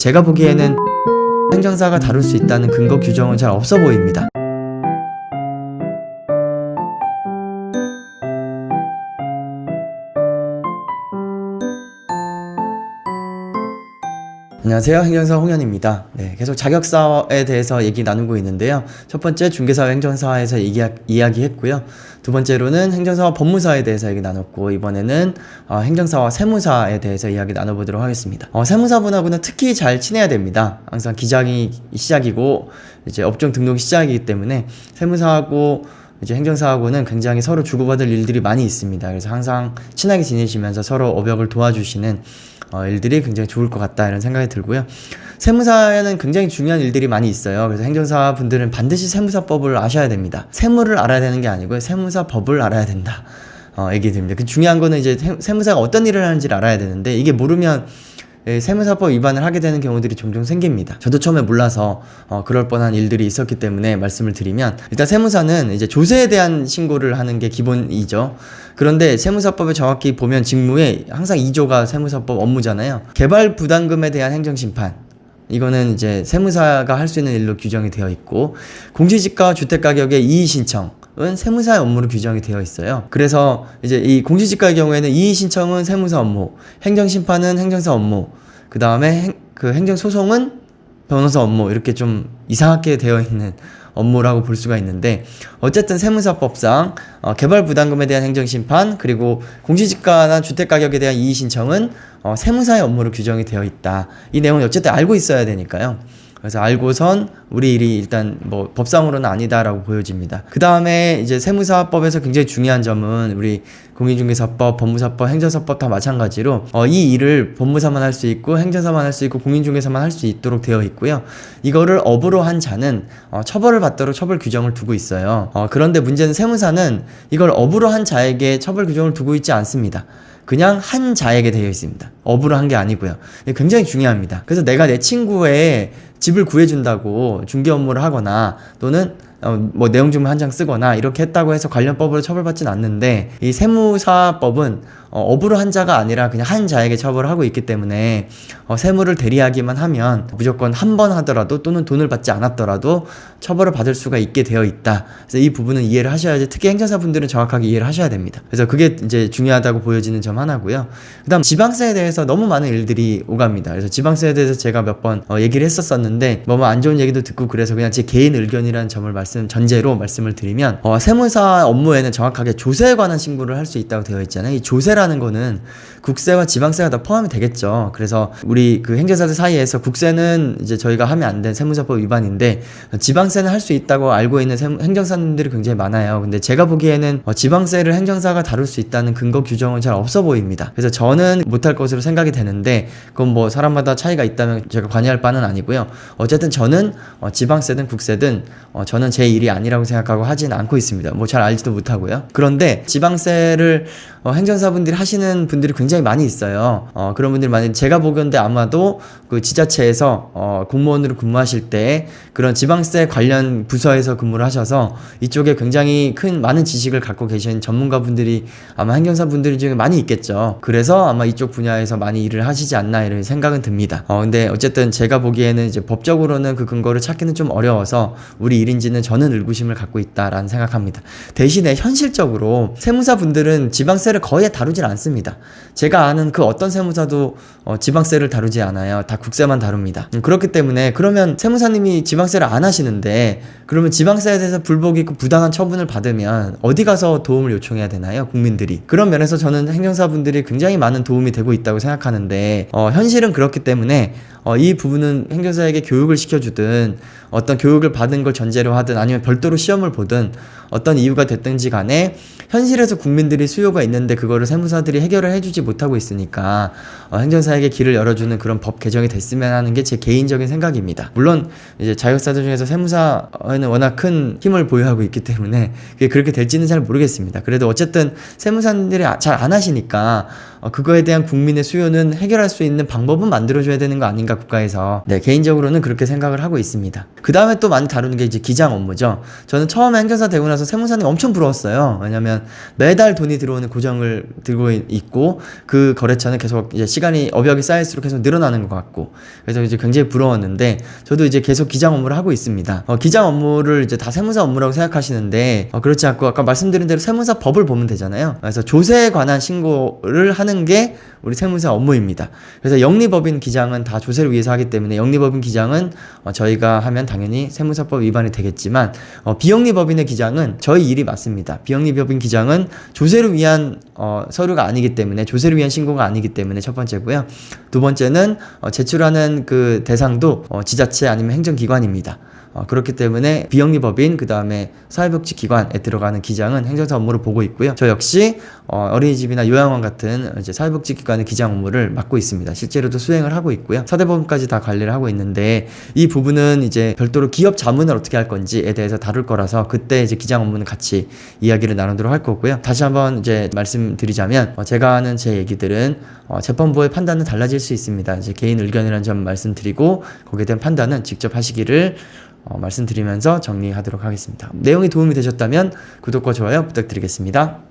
제가 보기에는 행정사가 다룰 수 있다는 근거 규정은 잘 없어 보입니다. 안녕하세요. 행정사 홍현입니다. 계속 자격사에 대해서 얘기 나누고 있는데요. 첫 번째 중개사와 행정사에서 이야기했고요. 두 번째로는 행정사와 법무사에 대해서 얘기 나눴고, 이번에는 행정사와 세무사에 대해서 이야기 나눠보도록 하겠습니다. 세무사분하고는 특히 잘 친해야 됩니다. 항상 기장이 시작이고 이제 업종 등록이 시작이기 때문에 세무사하고 이제 행정사하고는 굉장히 서로 주고받을 일들이 많이 있습니다. 그래서 항상 친하게 지내시면서 서로 업역을 도와주시는 일들이 굉장히 좋을 것 같다, 이런 생각이 들고요. 세무사에는 굉장히 중요한 일들이 많이 있어요. 그래서 행정사 분들은 반드시 세무사법을 아셔야 됩니다. 세무를 알아야 되는 게 아니고요, 세무사법을 알아야 된다, 얘기 드립니다. 그 중요한 거는 이제 세무사가 어떤 일을 하는지를 알아야 되는데, 이게 모르면 세무사법 위반을 하게 되는 경우들이 종종 생깁니다. 저도 처음에 몰라서 그럴 뻔한 일들이 있었기 때문에 말씀을 드리면, 일단 세무사는 이제 조세에 대한 신고를 하는 게 기본이죠. 그런데 세무사법에 정확히 보면 직무에 항상 2조가 세무사법 업무잖아요. 개발 부담금에 대한 행정심판, 이거는 이제 세무사가 할 수 있는 일로 규정이 되어 있고, 공시지가 주택가격의 이의신청 은 세무사의 업무로 규정이 되어 있어요. 그래서 이제 이 공시지가의 경우에는 이의 신청은 세무사 업무, 행정심판은 행정사 업무, 그 다음에 그 행정소송은 변호사 업무, 이렇게 좀 이상하게 되어 있는 업무라고 볼 수가 있는데, 어쨌든 세무사법상 개발 부담금에 대한 행정심판, 그리고 공시지가나 주택가격에 대한 이의 신청은 세무사의 업무로 규정이 되어 있다. 이 내용은 어쨌든 알고 있어야 되니까요. 그래서 알고선 우리 일이 일단 뭐 법상으로는 아니다라고 보여집니다. 그 다음에 이제 세무사법에서 굉장히 중요한 점은, 우리 공인중개사법, 법무사법, 행정사법 다 마찬가지로 이 일을 법무사만 할 수 있고 행정사만 할 수 있고 공인중개사만 할 수 있도록 되어 있고요. 이거를 업으로 한 자는 처벌을 받도록 처벌 규정을 두고 있어요. 그런데 문제는 세무사는 이걸 업으로 한 자에게 처벌 규정을 두고 있지 않습니다. 그냥 한 자에게 되어 있습니다. 업으로 한 게 아니고요. 굉장히 중요합니다. 그래서 내가 내 친구의 집을 구해준다고 중개 업무를 하거나, 또는 뭐 내용증을 한 장 쓰거나 이렇게 했다고 해서 관련 법으로 처벌받진 않는데, 이 세무사법은 업으로 한 자가 아니라 그냥 한 자에게 처벌을 하고 있기 때문에 세무를 대리하기만 하면 무조건 한 번 하더라도, 또는 돈을 받지 않았더라도 처벌을 받을 수가 있게 되어 있다. 그래서 이 부분은 이해를 하셔야지, 특히 행정사분들은 정확하게 이해를 하셔야 됩니다. 그래서 그게 이제 중요하다고 보여지는 점 하나고요. 그 다음 지방세에 대해서 너무 많은 일들이 오갑니다. 그래서 지방세에 대해서 제가 몇 번 얘기를 했었었는데, 너무 안 좋은 얘기도 듣고 그래서 그냥 제 개인 의견이라는 점을 전제로 말씀을 드리면, 세무사 업무에는 정확하게 조세에 관한 신고를 할 수 있다고 되어 있잖아요. 이 조세라는 거는 국세와 지방세가 다 포함이 되겠죠. 그래서 우리 그 행정사들 사이에서 국세는 이제 저희가 하면 안 된 세무사법 위반인데, 지방세는 할 수 있다고 알고 있는 행정사님들이 굉장히 많아요. 근데 제가 보기에는 지방세를 행정사가 다룰 수 있다는 근거 규정은 잘 없어 보입니다. 그래서 저는 못할 것으로 생각이 되는데, 그건 뭐 사람마다 차이가 있다면 제가 관여할 바는 아니고요. 어쨌든 저는 지방세든 국세든 저는 제 일이 아니라고 생각하고 하진 않고 있습니다. 뭐 잘 알지도 못하고요. 그런데 지방세를 행정사분들이 하시는 분들이 굉장히 많이 있어요. 그런 분들이 많이, 제가 보건대 아마도 그 지자체에서 공무원으로 근무하실 때 그런 지방세 관련 부서에서 근무를 하셔서 이쪽에 굉장히 많은 지식을 갖고 계신 전문가분들이 아마 행정사분들 중에 많이 있겠죠. 그래서 아마 이쪽 분야에서 많이 일을 하시지 않나, 이런 생각은 듭니다. 근데 어쨌든 제가 보기에는 이제 법적으로는 그 근거를 찾기는 좀 어려워서 우리 일인지는 저는 의구심을 갖고 있다라는 생각합니다. 대신에 현실적으로 세무사분들은 지방세를 거의 다루질 않습니다. 제가 아는 그 어떤 세무사도 지방세를 다루지 않아요. 다 국세만 다룹니다. 그렇기 때문에, 그러면 세무사님이 지방세를 안 하시는데, 그러면 지방세에 대해서 불복이 있고 부당한 처분을 받으면 어디 가서 도움을 요청해야 되나요? 국민들이. 그런 면에서 저는 행정사분들이 굉장히 많은 도움이 되고 있다고 생각하는데, 현실은 그렇기 때문에 이 부분은 행정사에게 교육을 시켜주든, 어떤 교육을 받은 걸 전제로 하든, 아니면 별도로 시험을 보든, 어떤 이유가 됐든지 간에 현실에서 국민들이 수요가 있는데 그거를 세무사들이 해결을 해주지 못하고 있으니까 행정사에게 길을 열어주는 그런 법 개정이 됐으면 하는 게 제 개인적인 생각입니다. 물론 이제 자격사들 중에서 세무사에는 워낙 큰 힘을 보유하고 있기 때문에 그게 그렇게 될지는 잘 모르겠습니다. 그래도 어쨌든 세무사님들이 잘 안 하시니까 그거에 대한 국민의 수요는 해결할 수 있는 방법은 만들어줘야 되는 거 아닌가, 국가에서. 개인적으로는 그렇게 생각을 하고 있습니다. 그 다음에 또 많이 다루는 게 이제 기장 업무죠. 저는 처음에 행정사 되고 나서 나서 세무사는 엄청 부러웠어요. 왜냐면 매달 돈이 들어오는 고정을 들고 있고 그 거래처는 계속 이제 시간이 업역이 쌓일수록 계속 늘어나는 것 같고 그래서 이제 굉장히 부러웠는데 저도 이제 계속 기장 업무를 하고 있습니다. 기장 업무를 이제 다 세무사 업무라고 생각하시는데 그렇지 않고 아까 말씀드린 대로 세무사 법을 보면 되잖아요. 그래서 조세에 관한 신고를 하는 게 우리 세무사 업무입니다. 그래서 영리법인 기장은 다 조세를 위해서 하기 때문에 영리법인 기장은 저희가 하면 당연히 세무사법 위반이 되겠지만 비영리법인의 기장은 저희 일이 맞습니다. 비영리법인 기장은 조세를 위한 서류가 아니기 때문에 조세를 위한 신고가 아니기 때문에 첫 번째고요. 두 번째는 제출하는 그 대상도 지자체 아니면 행정기관입니다. 그렇기 때문에 비영리법인 그 다음에 사회복지기관에 들어가는 기장은 행정사 업무를 보고 있고요. 저 역시 어린이집이나 요양원 같은 이제 사회복지기관의 기장 업무를 맡고 있습니다. 실제로도 수행을 하고 있고요. 사대보험까지 다 관리를 하고 있는데 이 부분은 이제 별도로 기업 자문을 어떻게 할 건지에 대해서 다룰 거라서 그때 이제 기장 업무는 같이 이야기를 나누도록 할 거고요. 다시 한번 이제 말씀드리자면 제가 하는 제 얘기들은 재판부의 판단은 달라질 수 있습니다. 이제 개인 의견이라는 점 말씀드리고 거기에 대한 판단은 직접 하시기를 말씀드리면서 정리하도록 하겠습니다. 내용이 도움이 되셨다면 구독과 좋아요 부탁드리겠습니다.